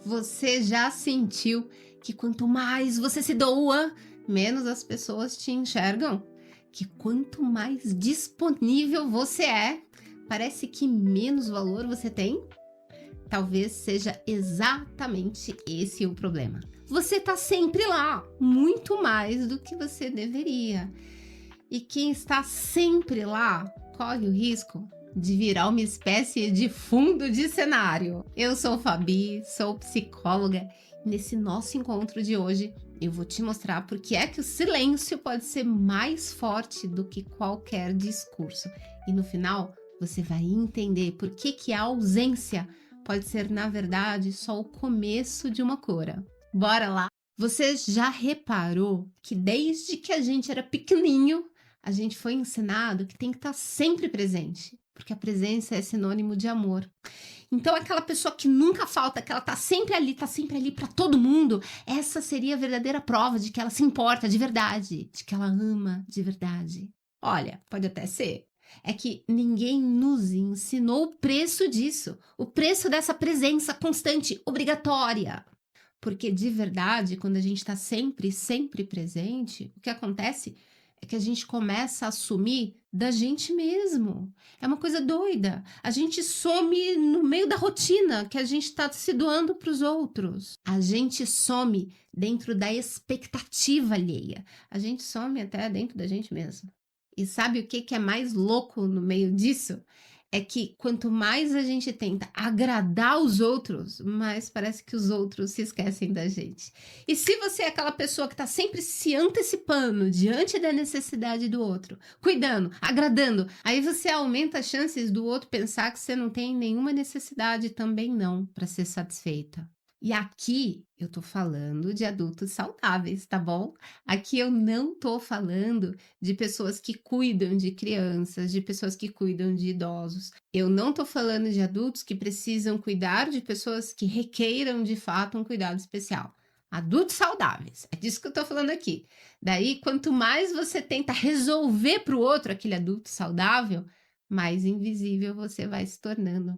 Você já sentiu que quanto mais você se doa, menos as pessoas te enxergam? Que quanto mais disponível você é, parece que menos valor você tem? Talvez seja exatamente esse o problema. Você tá sempre lá, muito mais do que você deveria. E quem está sempre lá corre o risco de virar uma espécie de fundo de cenário. Eu sou Fabi, sou psicóloga. E nesse nosso encontro de hoje, eu vou te mostrar por que é que o silêncio pode ser mais forte do que qualquer discurso. E no final, você vai entender por que a ausência pode ser, na verdade, só o começo de uma cura. Bora lá! Você já reparou que desde que a gente era pequenininho, a gente foi ensinado que tem que estar sempre presente, porque a presença é sinônimo de amor. Então, aquela pessoa que nunca falta, que ela tá sempre ali para todo mundo, essa seria a verdadeira prova de que ela se importa de verdade, de que ela ama de verdade. Olha, pode até ser. É que ninguém nos ensinou o preço disso, o preço dessa presença constante, obrigatória. Porque de verdade, quando a gente está sempre presente, o que acontece é que a gente começa a assumir da gente mesmo. É uma coisa doida. A gente some no meio da rotina que a gente está se doando para os outros. A gente some dentro da expectativa alheia. A gente some até dentro da gente mesmo. E sabe o que é mais louco no meio disso? É que quanto mais a gente tenta agradar os outros, mais parece que os outros se esquecem da gente. E se você é aquela pessoa que está sempre se antecipando diante da necessidade do outro, cuidando, agradando, aí você aumenta as chances do outro pensar que você não tem nenhuma necessidade também não para ser satisfeita. E aqui eu tô falando de adultos saudáveis, tá bom? Aqui eu não tô falando de pessoas que cuidam de crianças, de pessoas que cuidam de idosos. Eu não tô falando de adultos que precisam cuidar de pessoas que requeiram de fato um cuidado especial. Adultos saudáveis, é disso que eu tô falando aqui. Daí, quanto mais você tenta resolver para o outro aquele adulto saudável, mais invisível você vai se tornando.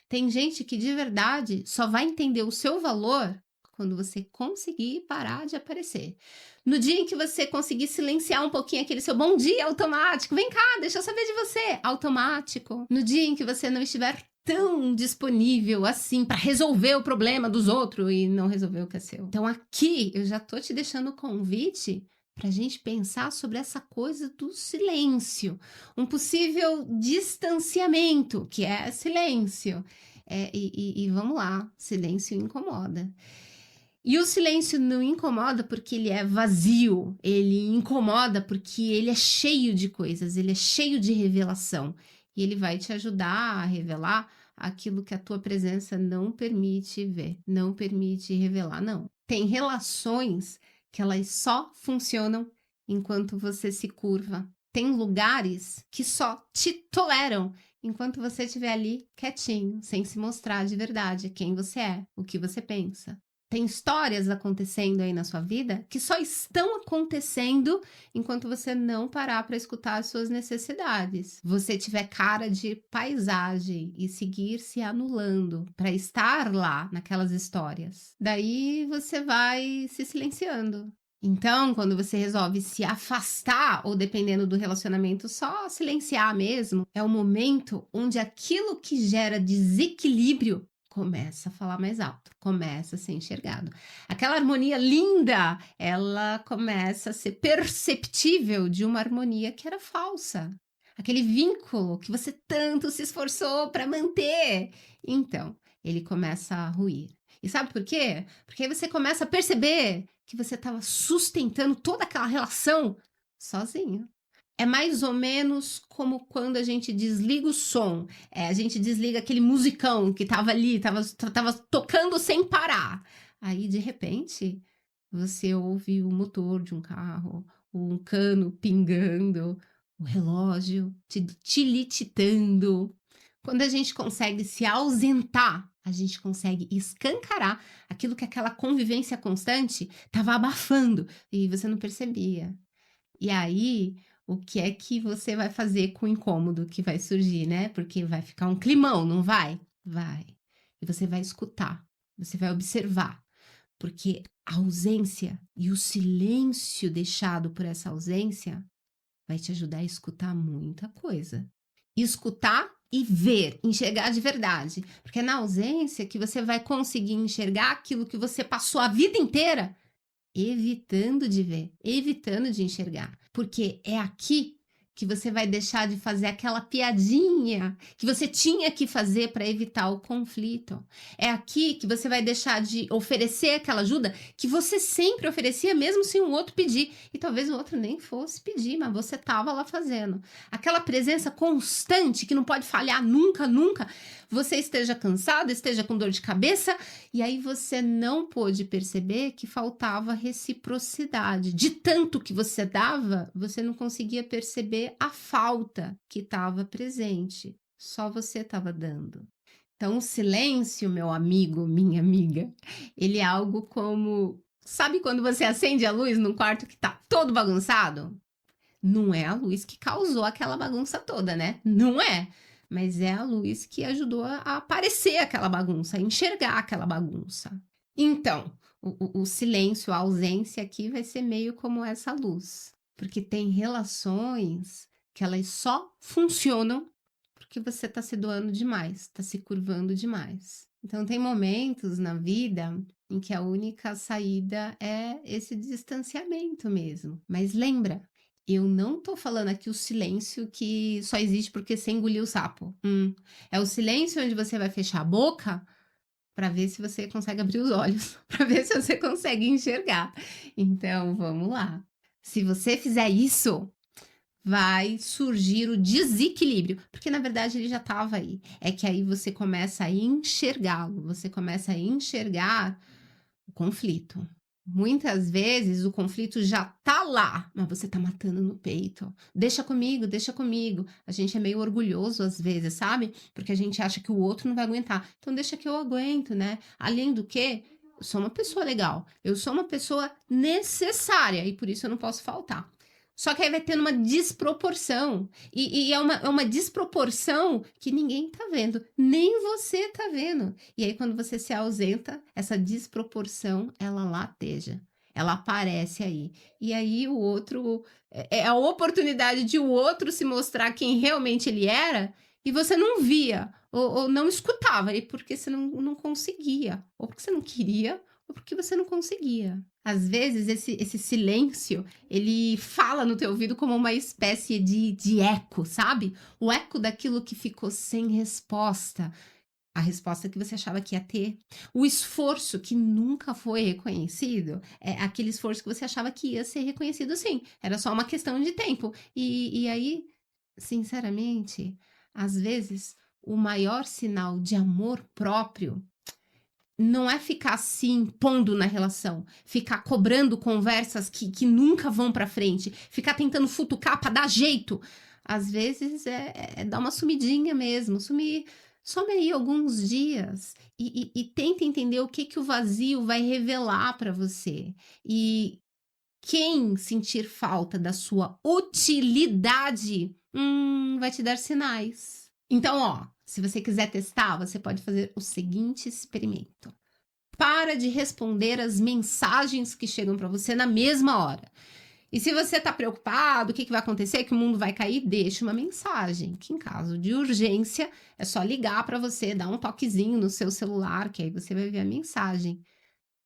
Tem gente que de verdade só vai entender o seu valor quando você conseguir parar de aparecer. No dia em que você conseguir silenciar um pouquinho aquele seu bom dia automático, vem cá, deixa eu saber de você, automático. No dia em que você não estiver tão disponível assim para resolver o problema dos outros e não resolver o que é seu. Então aqui eu já tô te deixando o convite para a gente pensar sobre essa coisa do silêncio, um possível distanciamento, que é silêncio. E vamos lá, silêncio incomoda. E o silêncio não incomoda porque ele é vazio, ele incomoda porque ele é cheio de coisas, ele é cheio de revelação. E ele vai te ajudar a revelar aquilo que a tua presença não permite ver, não permite revelar, não. Tem relações que elas só funcionam enquanto você se curva. Tem lugares que só te toleram enquanto você estiver ali quietinho, sem se mostrar de verdade quem você é, o que você pensa. Tem histórias acontecendo aí na sua vida que só estão acontecendo enquanto você não parar para escutar as suas necessidades. Você tiver cara de paisagem e seguir se anulando para estar lá naquelas histórias. Daí você vai se silenciando. Então, quando você resolve se afastar, ou dependendo do relacionamento, só silenciar mesmo, é o momento onde aquilo que gera desequilíbrio começa a falar mais alto, começa a ser enxergado. Aquela harmonia linda, ela começa a ser perceptível de uma harmonia que era falsa. Aquele vínculo que você tanto se esforçou para manter. Então, ele começa a ruir. E sabe por quê? Porque aí você começa a perceber que você estava sustentando toda aquela relação sozinho. É mais ou menos como quando a gente desliga o som. A gente desliga aquele musicão que estava ali, estava tocando sem parar. Aí, de repente, você ouve o motor de um carro, um cano pingando, o relógio tilititando. Quando a gente consegue se ausentar, a gente consegue escancarar aquilo que aquela convivência constante estava abafando e você não percebia. E aí, o que é que você vai fazer com o incômodo que vai surgir, né? Porque vai ficar um climão, não vai? Vai. E você vai escutar. Você vai observar, porque a ausência e o silêncio deixado por essa ausência vai te ajudar a escutar muita coisa. Escutar e ver, enxergar de verdade. Porque é na ausência que você vai conseguir enxergar aquilo que você passou a vida inteira evitando de ver, evitando de enxergar. Porque é aqui que você vai deixar de fazer aquela piadinha que você tinha que fazer para evitar o conflito. É aqui que você vai deixar de oferecer aquela ajuda que você sempre oferecia, mesmo sem o outro pedir. E talvez o outro nem fosse pedir, mas você estava lá fazendo. Aquela presença constante que não pode falhar nunca, nunca. Você esteja cansado, esteja com dor de cabeça, e aí você não pôde perceber que faltava reciprocidade. De tanto que você dava, você não conseguia perceber a falta que estava presente. Só você estava dando. Então, o silêncio, meu amigo, minha amiga, ele é algo como... Sabe quando você acende a luz num quarto que tá todo bagunçado? Não é a luz que causou aquela bagunça toda, né? Não é. Mas é a luz que ajudou a aparecer aquela bagunça, a enxergar aquela bagunça. Então, o silêncio, a ausência aqui vai ser meio como essa luz. Porque tem relações que elas só funcionam porque você está se doando demais, está se curvando demais. Então, tem momentos na vida em que a única saída é esse distanciamento mesmo. Mas lembra, eu não tô falando aqui o silêncio que só existe porque você engoliu o sapo. É o silêncio onde você vai fechar a boca para ver se você consegue abrir os olhos, para ver se você consegue enxergar. Então, vamos lá. Se você fizer isso, vai surgir o desequilíbrio, porque na verdade ele já estava aí. É que aí você começa a enxergá-lo, você começa a enxergar o conflito. Muitas vezes o conflito já tá lá, mas você tá matando no peito. Deixa comigo, deixa comigo. A gente é meio orgulhoso às vezes, sabe? Porque a gente acha que o outro não vai aguentar. Então deixa que eu aguento, né? Além do que, eu sou uma pessoa legal. Eu sou uma pessoa necessária e por isso eu não posso faltar. Só que aí vai tendo uma desproporção. E é uma desproporção que ninguém tá vendo. Nem você tá vendo. E aí, quando você se ausenta, essa desproporção, ela lateja. Ela aparece aí. E aí, o outro... É a oportunidade de o outro se mostrar quem realmente ele era e você não via. Ou não escutava. E porque você não conseguia. Ou porque você não queria, ou porque você não conseguia. Às vezes, esse silêncio, ele fala no teu ouvido como uma espécie de eco, sabe? O eco daquilo que ficou sem resposta. A resposta que você achava que ia ter. O esforço que nunca foi reconhecido. É aquele esforço que você achava que ia ser reconhecido sim. Era só uma questão de tempo. E aí, sinceramente, às vezes, o maior sinal de amor próprio não é ficar se impondo na relação, ficar cobrando conversas que nunca vão pra frente, ficar tentando futucar pra dar jeito. Às vezes é dar uma sumidinha mesmo, some aí alguns dias e tenta entender o que o vazio vai revelar pra você. E quem sentir falta da sua utilidade, vai te dar sinais. Então, ó, se você quiser testar, você pode fazer o seguinte experimento. Para de responder as mensagens que chegam para você na mesma hora. E se você está preocupado, o que vai acontecer, que o mundo vai cair, deixa uma mensagem, que em caso de urgência é só ligar para você, dar um toquezinho no seu celular, que aí você vai ver a mensagem.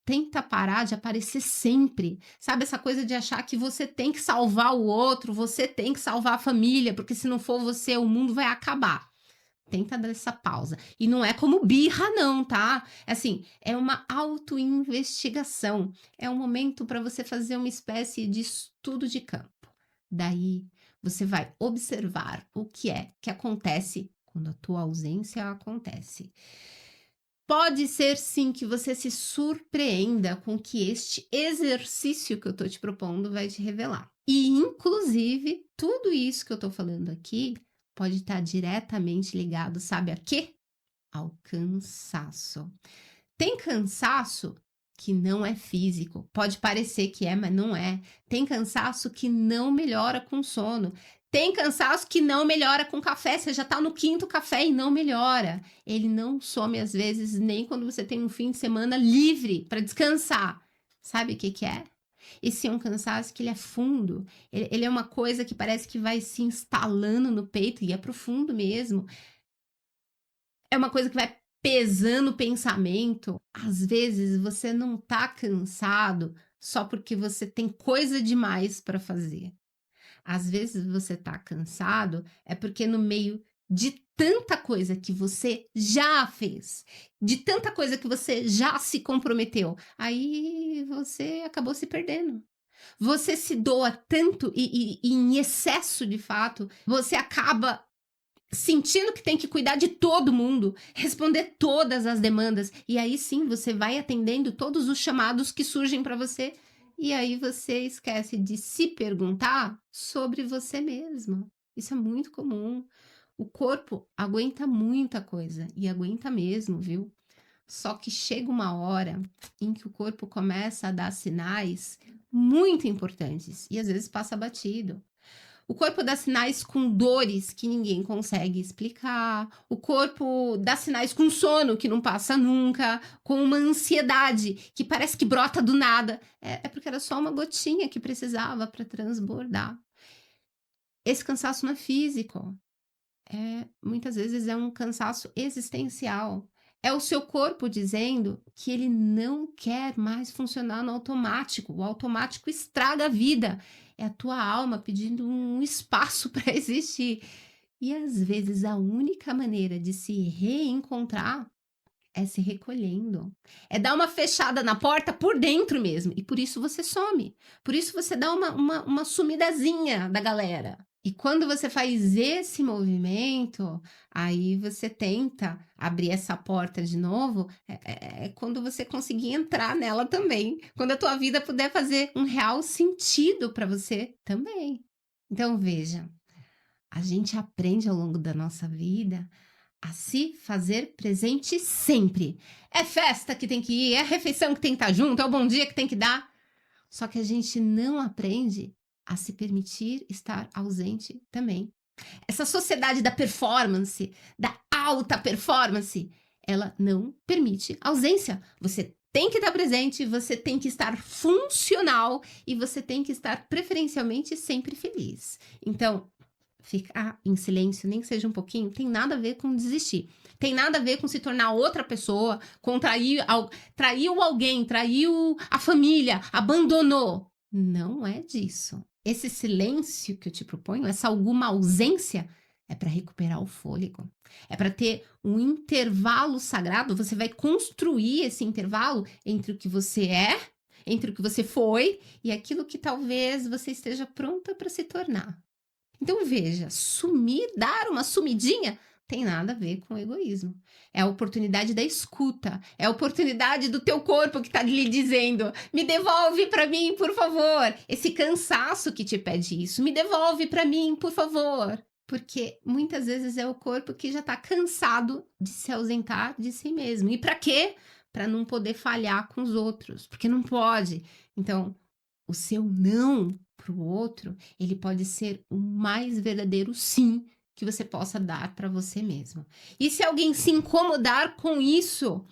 Tenta parar de aparecer sempre. Sabe essa coisa de achar que você tem que salvar o outro, você tem que salvar a família, porque se não for você, o mundo vai acabar. Tenta dar essa pausa. E não é como birra, não, tá? Assim, é uma autoinvestigação. É um momento para você fazer uma espécie de estudo de campo. Daí, você vai observar o que é que acontece quando a tua ausência acontece. Pode ser sim que você se surpreenda com o que este exercício que eu tô te propondo vai te revelar. E, inclusive, tudo isso que eu tô falando aqui pode estar diretamente ligado, sabe a quê? Ao cansaço. Tem cansaço que não é físico. Pode parecer que é, mas não é. Tem cansaço que não melhora com sono. Tem cansaço que não melhora com café. Você já tá no 5º café e não melhora. Ele não some, às vezes, nem quando você tem um fim de semana livre para descansar. Sabe o que que é? Esse é um cansaço que ele é fundo. Ele é uma coisa que parece que vai se instalando no peito, e é profundo mesmo. É uma coisa que vai pesando o pensamento. Às vezes, você não tá cansado só porque você tem coisa demais para fazer. Às vezes você tá cansado é porque no meio de tanta coisa que você já fez, de tanta coisa que você já se comprometeu, aí você acabou se perdendo. Você se doa tanto e em excesso de fato, você acaba sentindo que tem que cuidar de todo mundo, responder todas as demandas, e aí sim você vai atendendo todos os chamados que surgem para você, e aí você esquece de se perguntar sobre você mesma. Isso é muito comum. O corpo aguenta muita coisa, e aguenta mesmo, viu? Só que chega uma hora em que o corpo começa a dar sinais muito importantes, e às vezes passa batido. O corpo dá sinais com dores que ninguém consegue explicar. O corpo dá sinais com sono que não passa nunca, com uma ansiedade que parece que brota do nada. É porque era só uma gotinha que precisava para transbordar. Esse cansaço não é físico. Muitas vezes é um cansaço existencial. É o seu corpo dizendo que ele não quer mais funcionar no automático. O automático estraga a vida. É a tua alma pedindo um espaço para existir. E às vezes a única maneira de se reencontrar é se recolhendo. É dar uma fechada na porta por dentro mesmo. E por isso você some. Por isso você dá uma sumidazinha da galera. E quando você faz esse movimento, aí você tenta abrir essa porta de novo, é quando você conseguir entrar nela também. Quando a tua vida puder fazer um real sentido para você também. Então veja, a gente aprende ao longo da nossa vida a se fazer presente sempre. É festa que tem que ir, é refeição que tem que estar junto, é o bom dia que tem que dar. Só que a gente não aprende a se permitir estar ausente também. Essa sociedade da performance, da alta performance, ela não permite ausência. Você tem que estar presente, você tem que estar funcional e você tem que estar preferencialmente sempre feliz. Então, ficar em silêncio, nem que seja um pouquinho, tem nada a ver com desistir. Tem nada a ver com se tornar outra pessoa, com traiu alguém, traiu a família, abandonou. Não é disso. Esse silêncio que eu te proponho, essa alguma ausência, é para recuperar o fôlego. É para ter um intervalo sagrado. Você vai construir esse intervalo entre o que você é, entre o que você foi e aquilo que talvez você esteja pronta para se tornar. Então veja, sumir, dar uma sumidinha, tem nada a ver com egoísmo. É a oportunidade da escuta, é a oportunidade do teu corpo que está lhe dizendo: me devolve para mim, por favor. Esse cansaço que te pede isso, me devolve para mim, por favor. Porque muitas vezes é o corpo que já está cansado de se ausentar de si mesmo. E para quê? Para não poder falhar com os outros, porque não pode. Então, o seu não para o outro, ele pode ser o mais verdadeiro sim que você possa dar para você mesmo. E se alguém se incomodar com isso,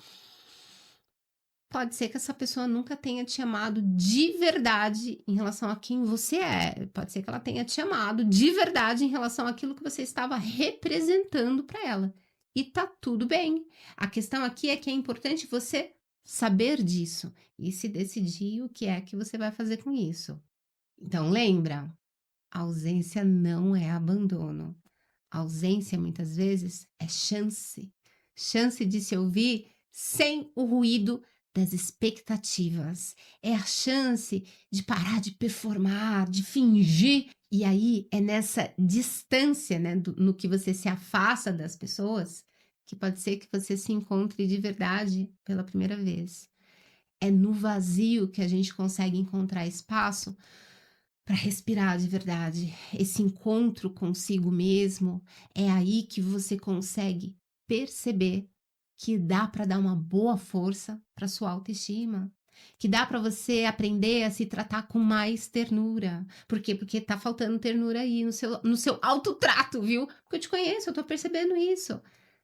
pode ser que essa pessoa nunca tenha te amado de verdade em relação a quem você é. Pode ser que ela tenha te amado de verdade em relação àquilo que você estava representando para ela. E tá tudo bem. A questão aqui é que é importante você saber disso e se decidir o que é que você vai fazer com isso. Então, lembra? A ausência não é abandono. A ausência, muitas vezes, é chance. Chance de se ouvir sem o ruído das expectativas. É a chance de parar de performar, de fingir. E aí, é nessa distância, né, no que você se afasta das pessoas, que pode ser que você se encontre de verdade pela primeira vez. É no vazio que a gente consegue encontrar espaço para respirar de verdade. Esse encontro consigo mesmo, é aí que você consegue perceber que dá para dar uma boa força para sua autoestima. que dá para você aprender a se tratar com mais ternura. Por quê? Porque tá faltando ternura aí no seu autotrato, viu? Porque eu te conheço, eu tô percebendo isso.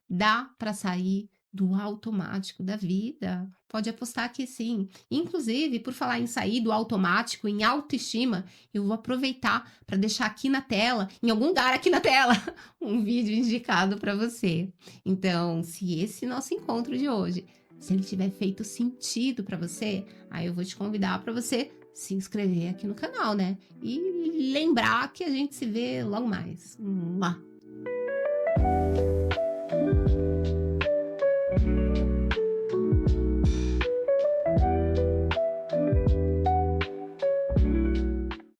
Dá para sair do automático da vida. Pode apostar que sim. Inclusive, por falar em sair do automático, em autoestima, eu vou aproveitar para deixar aqui na tela, em algum lugar aqui na tela, um vídeo indicado para você. Então, se esse nosso encontro de hoje, se ele tiver feito sentido para você, aí eu vou te convidar para você se inscrever aqui no canal, né? E lembrar que a gente se vê logo mais. Mua!